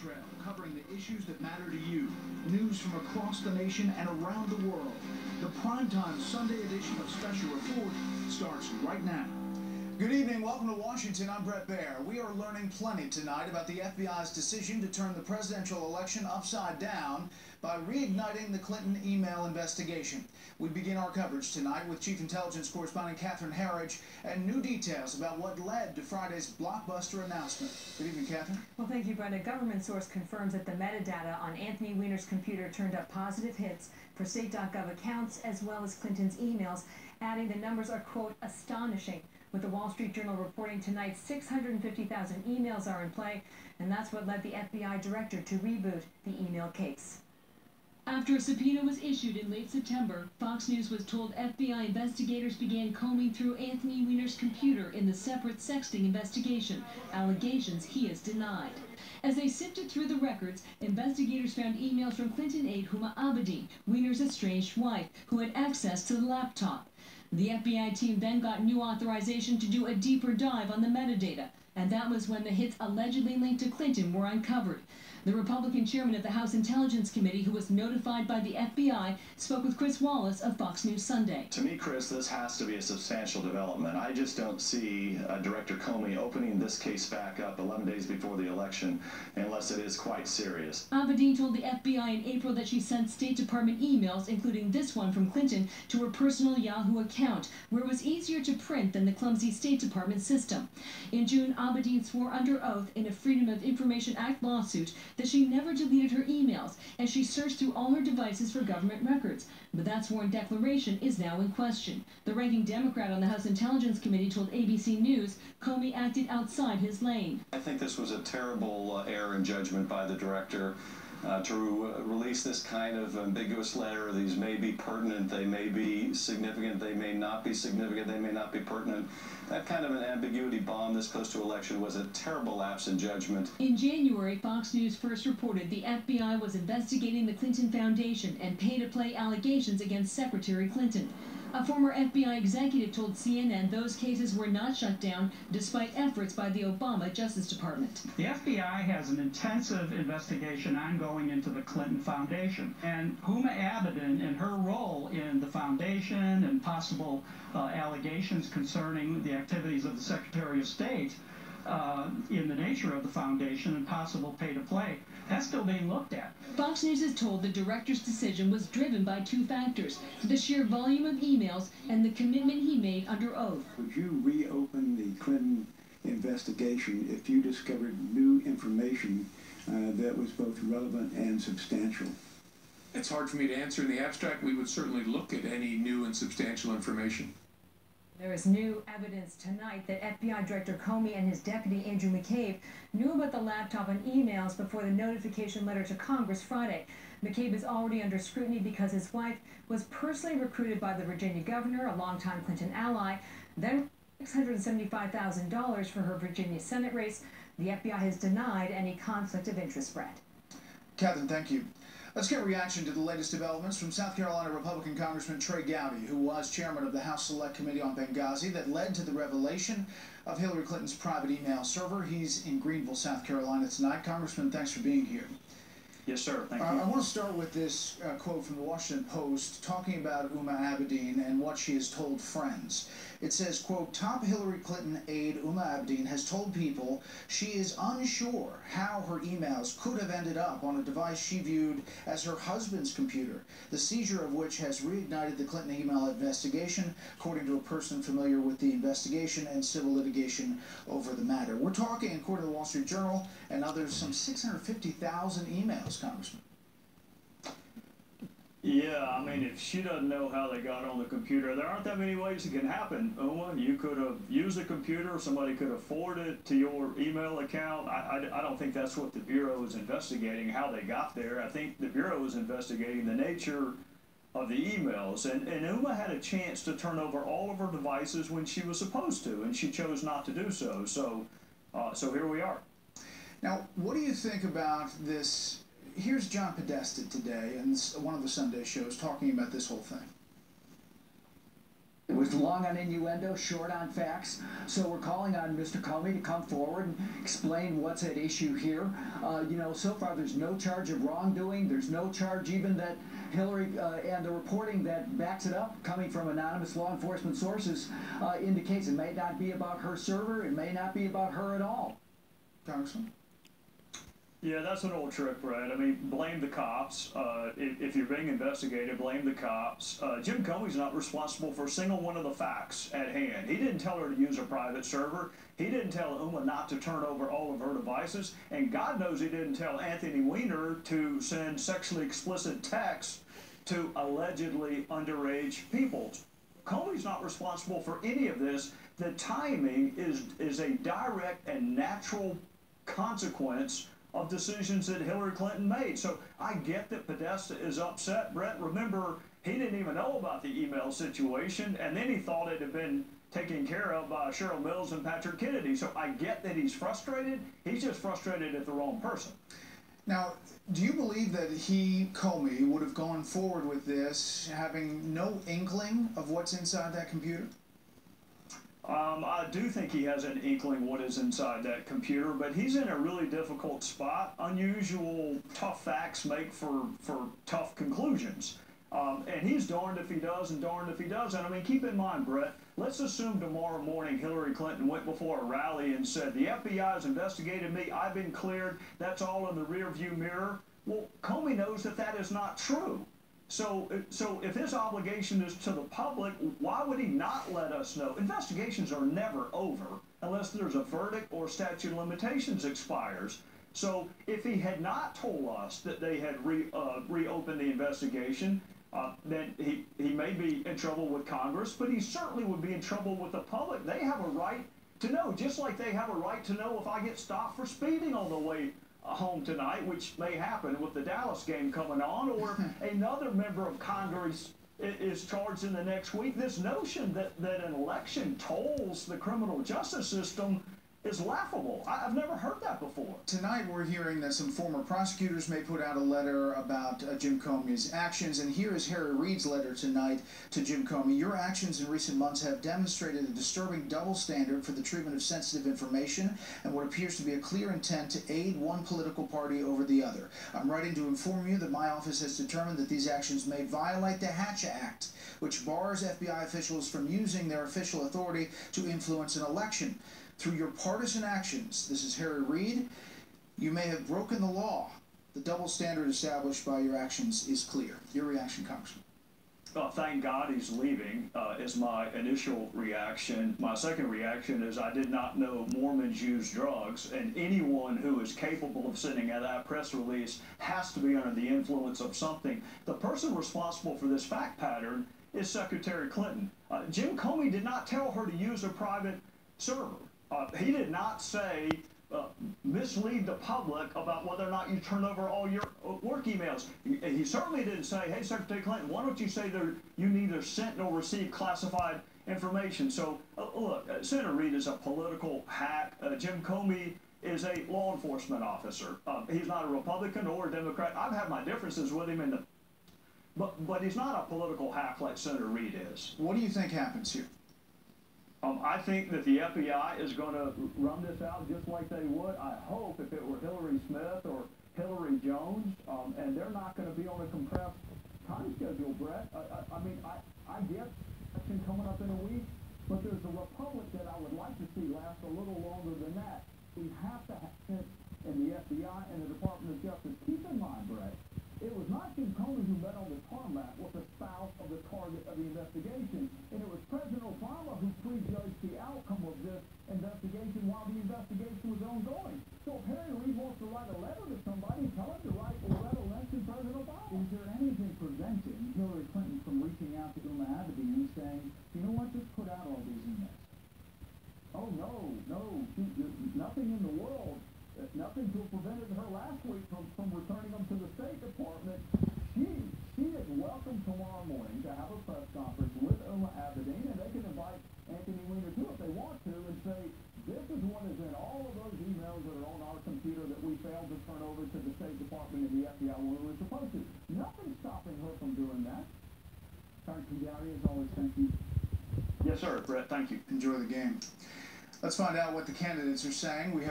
Trail, covering the issues that matter to you. News from across the nation and around the world. The primetime Sunday edition of Special Report starts right now. Good evening. Welcome to Washington. I'm Brett Baer. We are learning plenty tonight about the FBI's decision to turn the presidential election upside down by reigniting the Clinton email investigation. We begin our coverage tonight with Chief Intelligence Correspondent Catherine Herridge and new details about what led to Friday's blockbuster announcement. Good evening, Catherine. Well, thank you, Brett. A government source confirms that the metadata on Anthony Weiner's computer turned up positive hits for state.gov accounts as well as Clinton's emails, adding the numbers are, quote, astonishing. With the Wall Street Journal reporting tonight 650,000 emails are in play, and that's what led the FBI director to reboot the email case. After a subpoena was issued in late September, Fox News was told FBI investigators began combing through Anthony Weiner's computer in the separate sexting investigation, allegations he has denied. As they sifted through the records, investigators found emails from Clinton aide Huma Abedin, Weiner's estranged wife, who had access to the laptop. The FBI team then got new authorization to do a deeper dive on the metadata, and that was when the hits allegedly linked to Clinton were uncovered. The Republican chairman of the House Intelligence Committee, who was notified by the FBI, spoke with Chris Wallace of Fox News Sunday. To me, Chris, this has to be a substantial development. I just don't see Director Comey opening this case back up 11 days before the election unless it is quite serious. Abedin told the FBI in April that she sent State Department emails, including this one from Clinton, to her personal Yahoo account, where it was easier to print than the clumsy State Department system. In June, Abedin swore under oath in a Freedom of Information Act lawsuit that she never deleted her emails, and she searched through all her devices for government records. But that sworn declaration is now in question. The ranking Democrat on the House Intelligence Committee told ABC News Comey acted outside his lane. I think this was a terrible error in judgment by the director to release this kind of ambiguous letter. These may be pertinent, they may be significant, they may not be significant, they may not be pertinent. That kind of an ambiguity bomb this close to election was a terrible lapse in judgment. In January, Fox News first reported the FBI was investigating the Clinton Foundation and pay-to-play allegations against Secretary Clinton. A former FBI executive told CNN those cases were not shut down despite efforts by the Obama Justice Department. The FBI has an intensive investigation ongoing into the Clinton Foundation, and Huma Abedin and her role in the foundation and possible allegations concerning the activities of the Secretary of State in the nature of the foundation and possible pay-to-play, that's still being looked at. Fox News is told the director's decision was driven by two factors: the sheer volume of emails and the commitment he made under oath. Would you reopen the Clinton investigation if you discovered new information that was both relevant and substantial? It's hard for me to answer in the abstract. We would certainly look at any new and substantial information. There is new evidence tonight that FBI Director Comey and his deputy Andrew McCabe knew about the laptop and emails before the notification letter to Congress Friday. McCabe is already under scrutiny because his wife was personally recruited by the Virginia governor, a longtime Clinton ally, then $675,000 for her Virginia Senate race. The FBI has denied any conflict of interest, Brett. Catherine, thank you. Let's get a reaction to the latest developments from South Carolina Republican Congressman Trey Gowdy, who was chairman of the House Select Committee on Benghazi that led to the revelation of Hillary Clinton's private email server. He's in Greenville, South Carolina tonight. Congressman, thanks for being here. Yes, sir. Thank you. I want to start with this quote from the Washington Post talking about Huma Abedin and what she has told friends. It says, quote, top Hillary Clinton aide Huma Abedin has told people she is unsure how her emails could have ended up on a device she viewed as her husband's computer, the seizure of which has reignited the Clinton email investigation, according to a person familiar with the investigation and civil litigation over the matter. We're talking, according to the Wall Street Journal and others, some 650,000 emails, Congressman. Yeah, I mean, if she doesn't know how they got on the computer, there aren't that many ways it can happen. Uma, you could have used a computer, somebody could have forwarded it to your email account. I don't think that's what the Bureau is investigating, how they got there. I think the Bureau is investigating the nature of the emails. And Uma had a chance to turn over all of her devices when she was supposed to, and she chose not to do so. So here we are. Now, what do you think about this? Here's John Podesta today, and one of the Sunday shows, talking about this whole thing. It was was long on innuendo, short on facts. So we're calling on Mr. Comey to come forward and explain what's at issue here. So far there's no charge of wrongdoing. There's no charge even that Hillary and the reporting that backs it up, coming from anonymous law enforcement sources, indicates it may not be about her server. It may not be about her at all. Congressman? Yeah, that's an old trick, Brad. I mean, blame the cops. If you're being investigated, blame the cops. Jim Comey's not responsible for a single one of the facts at hand. He didn't tell her to use a private server. He didn't tell Uma not to turn over all of her devices. And God knows he didn't tell Anthony Weiner to send sexually explicit texts to allegedly underage people. Comey's not responsible for any of this. The timing is a direct and natural consequence of decisions that Hillary Clinton made. So I get that Podesta is upset. Brett, remember, he didn't even know about the email situation, and then he thought it had been taken care of by Cheryl Mills and Patrick Kennedy. So I get that he's frustrated. He's just frustrated at the wrong person. Now, do you believe that he, Comey, would have gone forward with this having no inkling of what's inside that computer? I do think he has an inkling what is inside that computer, but he's in a really difficult spot. Unusual, tough facts make for tough conclusions. And he's darned if he does and darned if he doesn't. I mean, keep in mind, Brett, let's assume tomorrow morning Hillary Clinton went before a rally and said, the FBI has investigated me, I've been cleared, that's all in the rearview mirror. Well, Comey knows that that is not true. So if his obligation is to the public, why would he not let us know? Investigations are never over unless there's a verdict or statute of limitations expires. So if he had not told us that they had reopened the investigation, then he may be in trouble with Congress, but he certainly would be in trouble with the public. They have a right to know, just like they have a right to know if I get stopped for speeding on the way home tonight, which may happen with the Dallas game coming on, or another member of Congress is charged in the next week. This notion that an election tolls the criminal justice system is laughable. I've never heard that before. Tonight we're hearing that some former prosecutors may put out a letter about Jim Comey's actions, and here is Harry Reid's letter tonight to Jim Comey. Your actions in recent months have demonstrated a disturbing double standard for the treatment of sensitive information and what appears to be a clear intent to aid one political party over the other. I'm writing to inform you that my office has determined that these actions may violate the Hatch Act, which bars FBI officials from using their official authority to influence an election. Through your partisan actions, this is Harry Reid, you may have broken the law. The double standard established by your actions is clear. Your reaction, Congressman? Thank God he's leaving is my initial reaction. My second reaction is I did not know Mormons use drugs, and anyone who is capable of sending out that press release has to be under the influence of something. The person responsible for this fact pattern is Secretary Clinton. Jim Comey did not tell her to use a private server. He did not say, mislead the public about whether or not you turn over all your work emails. He certainly didn't say, hey, Secretary Clinton, why don't you say that you neither sent nor received classified information? So, look, Senator Reid is a political hack. Jim Comey is a law enforcement officer. He's not a Republican or a Democrat. I've had my differences with him, but he's not a political hack like Senator Reid is. What do you think happens here? I think that the FBI is going to run this out just like they would. I hope if it were Hillary Smith or Hillary Jones, and they're not going to be on a compressed time schedule, Brett. I mean, I get election coming up in a week, but there's a republic that I would like to see last a little longer than that. We have to have it in the FBI and the Department of Justice. Keep in mind, Brett, it was not Jim Comey who met on the tarmac with the spouse of the target of the investigation, and it was President Obama who prejudged the outcome of this investigation while the investigation was ongoing. So if Harry Reid wants to write a letter to somebody, tell him to write a letter to President Obama. Is there anything preventing Hillary Clinton from reaching out to Uma Abedin and saying, you know what, just put out all these emails? Oh, no, nothing in the world. Nothing to have prevented her last week from returning them to the State Department. She is welcome tomorrow morning to have a press conference with Uma Abedin, and they can invite Anthony Weiner too if they want to, and say, this is what is in all of those emails that are on our computer that we failed to turn over to the State Department and the FBI when we were supposed to. Nothing's stopping her from doing that. Congressman Gowdy, as always, thank you. Yes, sir, Brett. Thank you. Enjoy the game. Let's find out what the candidates are saying. We have